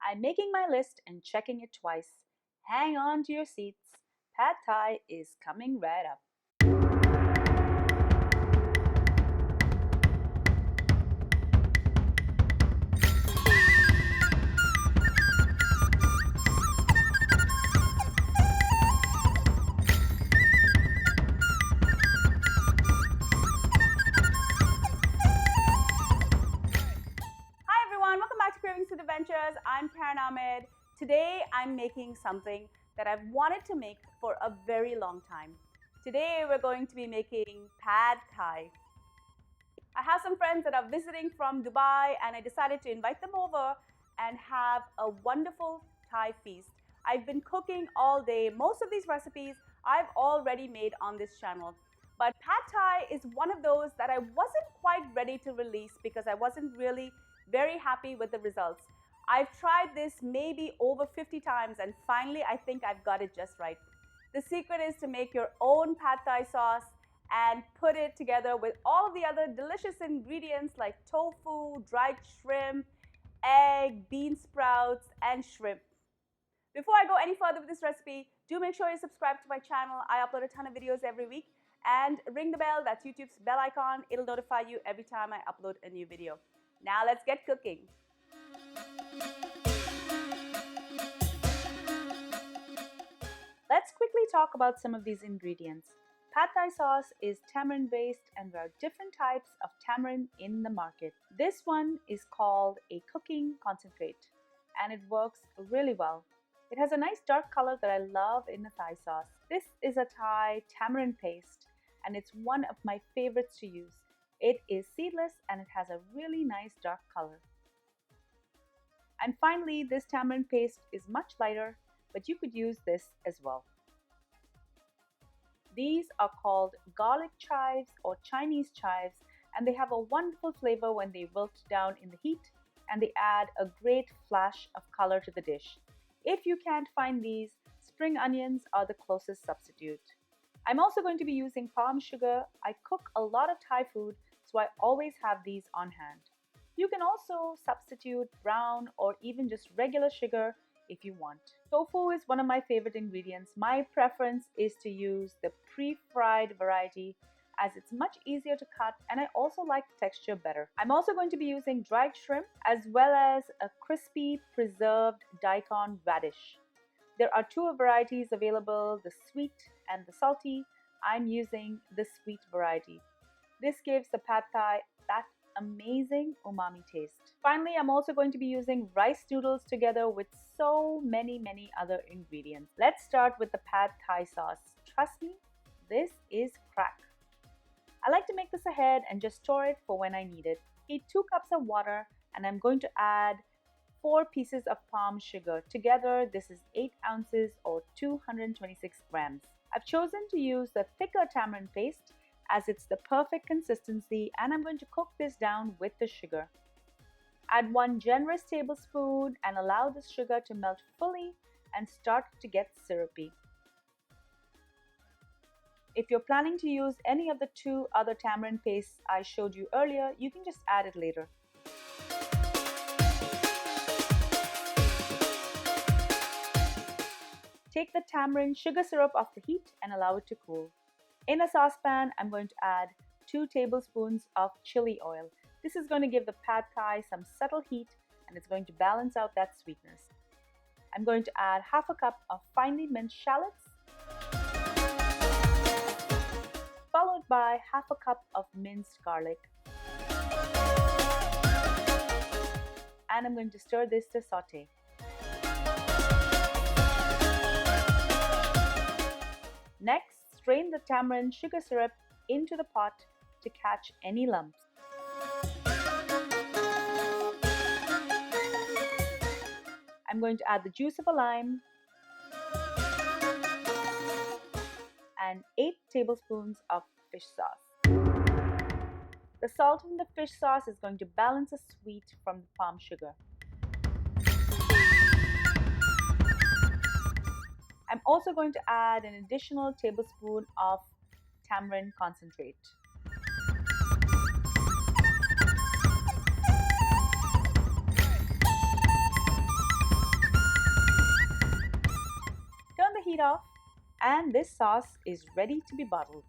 I'm making my list and checking it twice. Hang on to your seats. Pad Thai is coming right up. Welcome back to Cravings and Adventures. I'm Ahmed. Today I'm making something that I've wanted to make for a very long time. Today we're going to be making Pad Thai. I have some friends that are visiting from Dubai and I decided to invite them over and have a wonderful Thai feast. I've been cooking all day. Most of these recipes I've already made on this channel. But Pad Thai is one of those that I wasn't quite ready to release because I wasn't really very happy with the results. I've tried this maybe over 50 times and finally I think I've got it just right. The secret is to make your own Pad Thai sauce and put it together with all of the other delicious ingredients like tofu, dried shrimp, egg, bean sprouts, and shrimp. Before I go any further with this recipe, do make sure you subscribe to my channel. I upload a ton of videos every week. And ring the bell, that's YouTube's bell icon. It'll notify you every time I upload a new video. Now let's get cooking. Let's quickly talk about some of these ingredients. Pad Thai sauce is tamarind based and there are different types of tamarind in the market. This one is called a cooking concentrate and it works really well. It has a nice dark color that I love in the Thai sauce. This is a Thai tamarind paste and it's one of my favorites to use. It is seedless and it has a really nice dark color. And finally, this tamarind paste is much lighter, but you could use this as well. These are called garlic chives or Chinese chives, and they have a wonderful flavor when they wilt down in the heat, and they add a great flash of color to the dish. If you can't find these, spring onions are the closest substitute. I'm also going to be using palm sugar. I cook a lot of Thai food, so I always have these on hand. You can also substitute brown or even just regular sugar if you want. Tofu is one of my favorite ingredients. My preference is to use the pre-fried variety as it's much easier to cut and I also like the texture better. I'm also going to be using dried shrimp as well as a crispy preserved Daikon radish. There are two varieties available, the sweet and the salty. I'm using the sweet variety. This gives the Pad Thai that amazing umami taste. Finally, I'm also going to be using rice noodles together with so many other ingredients. Let's start with the Pad Thai sauce. Trust me, this is crack. I like to make this ahead and just store it for when I need it. Heat 2 cups of water and I'm going to add 4 pieces of palm sugar. Together, this is 8 ounces or 226 grams. I've chosen to use the thicker tamarind paste as it's the perfect consistency and I'm going to cook this down with the sugar. Add 1 generous tablespoon and allow the sugar to melt fully and start to get syrupy. If you're planning to use any of the 2 other tamarind pastes I showed you earlier, you can just add it later. Take the tamarind sugar syrup off the heat and allow it to cool. In a saucepan, I'm going to add 2 tablespoons of chili oil. This is going to give the Pad Thai some subtle heat and it's going to balance out that sweetness. I'm going to add half a cup of finely minced shallots, followed by half a cup of minced garlic. And I'm going to stir this to saute. Next, strain the tamarind sugar syrup into the pot to catch any lumps. I'm going to add the juice of a lime and 8 tablespoons of fish sauce. The salt in the fish sauce is going to balance the sweet from the palm sugar. I'm also going to add an additional tablespoon of tamarind concentrate. off, and this sauce is ready to be bottled.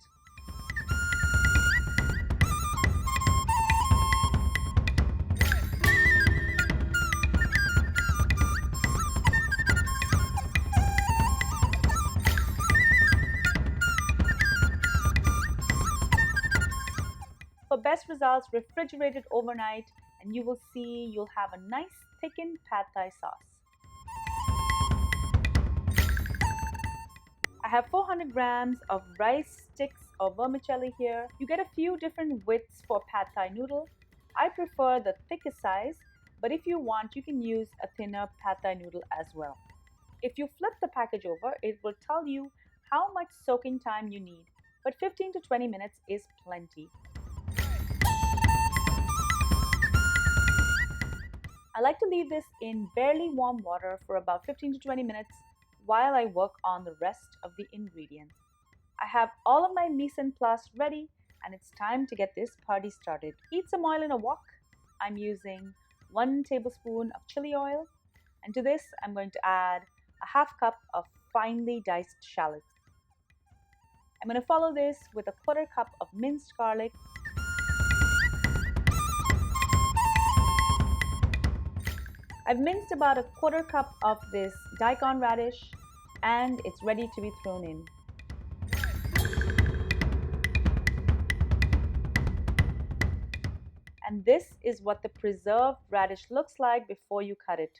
For best results, refrigerate it overnight and you will see you'll have a nice thickened pad thai sauce. I have 400 grams of rice sticks or vermicelli here. You get a few different widths for pad thai noodle. I prefer the thickest size, but if you want, you can use a thinner pad thai noodle as well. If you flip the package over, it will tell you how much soaking time you need, but 15 to 20 minutes is plenty. I like to leave this in barely warm water for about 15 to 20 minutes while I work on the rest of the ingredients. I have all of my mise en place ready and it's time to get this party started. Heat some oil in a wok. I'm using 1 tablespoon of chili oil, and to this I'm going to add a half cup of finely diced shallots. I'm going to follow this with a 1/4 cup of minced garlic. I've minced about a 1/4 cup of this Daikon radish and it's ready to be thrown in. And this is what the preserved radish looks like before you cut it.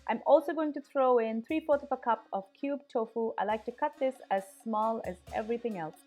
I'm also going to throw in 3/4 of a cup of cubed tofu. I like to cut this as small as everything else.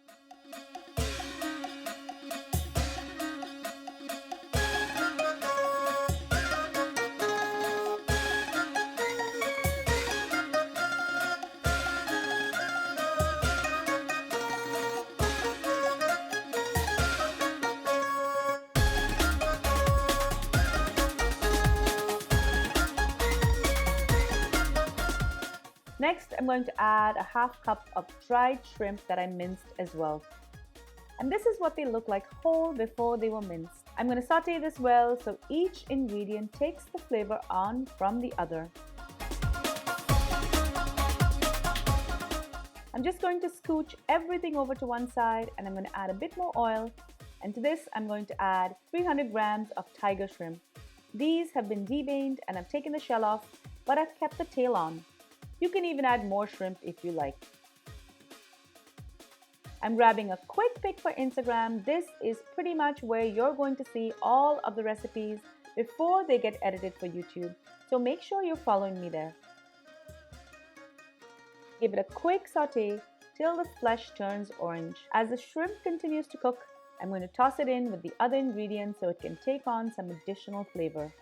Next, I'm going to add a half cup of dried shrimp that I minced as well. And this is what they look like whole before they were minced. I'm going to saute this well so each ingredient takes the flavor on from the other. I'm just going to scooch everything over to one side and I'm going to add a bit more oil. And to this, I'm going to add 300 grams of tiger shrimp. These have been deveined and I've taken the shell off, but I've kept the tail on. You can even add more shrimp if you like. I'm grabbing a quick pic for Instagram. This is pretty much where you're going to see all of the recipes before they get edited for YouTube. So make sure you're following me there. Give it a quick saute till the flesh turns orange. As the shrimp continues to cook, I'm going to toss it in with the other ingredients so it can take on some additional flavor.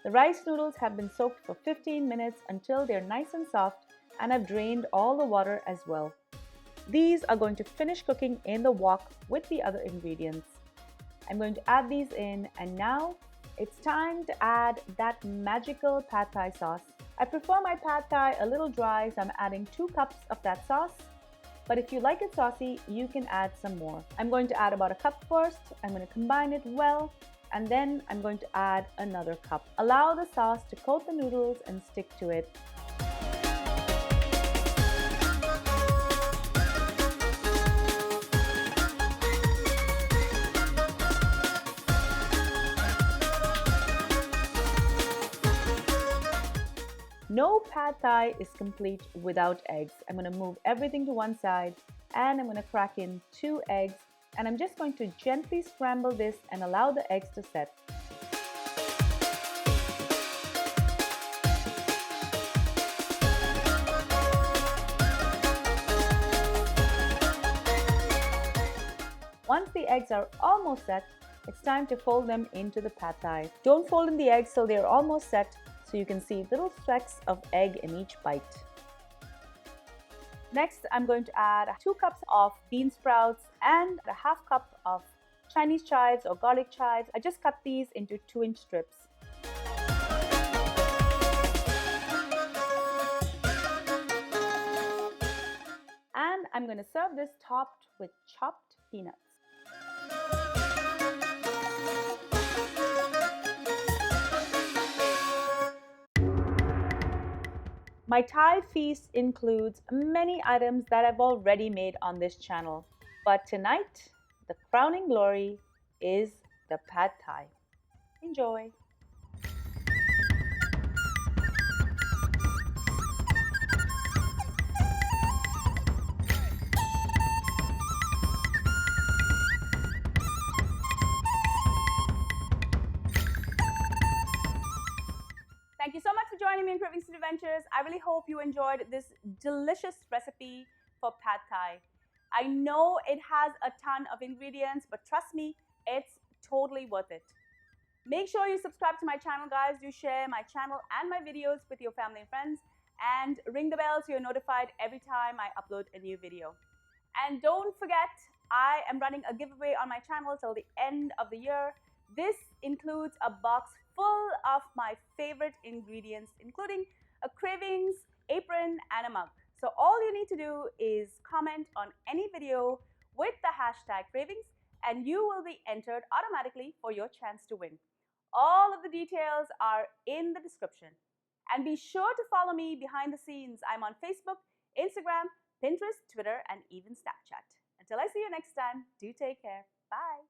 The rice noodles have been soaked for 15 minutes until they're nice and soft, and I've drained all the water as well. These are going to finish cooking in the wok with the other ingredients. I'm going to add these in, and now it's time to add that magical pad thai sauce. I prefer my pad thai a little dry, so I'm adding 2 cups of that sauce. But if you like it saucy, you can add some more. I'm going to add about a cup first. I'm going to combine it well. And then I'm going to add another cup. Allow the sauce to coat the noodles and stick to it. No pad thai is complete without eggs. I'm going to move everything to one side and I'm going to crack in 2 eggs. And I'm just going to gently scramble this and allow the eggs to set. Once the eggs are almost set, it's time to fold them into the pad thai. Don't fold in the eggs till they're almost set so you can see little specks of egg in each bite. Next, I'm going to add 2 cups of bean sprouts and a half cup of Chinese chives or garlic chives. I just cut these into 2-inch strips. And I'm going to serve this topped with chopped peanuts. My Thai feast includes many items that I've already made on this channel, but tonight, the crowning glory is the Pad Thai. Enjoy! Thank you so much for joining me in Kravings Adventures. I really hope you enjoyed this delicious recipe for Pad Thai. I know it has a ton of ingredients, but trust me, it's totally worth it. Make sure you subscribe to my channel, guys. Do share my channel and my videos with your family and friends, and ring the bell so you're notified every time I upload a new video. And don't forget, I am running a giveaway on my channel till the end of the year. This includes a box full of my favorite ingredients, including a Kravings apron and a mug. So all you need to do is comment on any video with the hashtag Kravings, and you will be entered automatically for your chance to win. All of the details are in the description. And be sure to follow me behind the scenes. I'm on Facebook, Instagram, Pinterest, Twitter, and even Snapchat. Until I see you next time, do take care. Bye.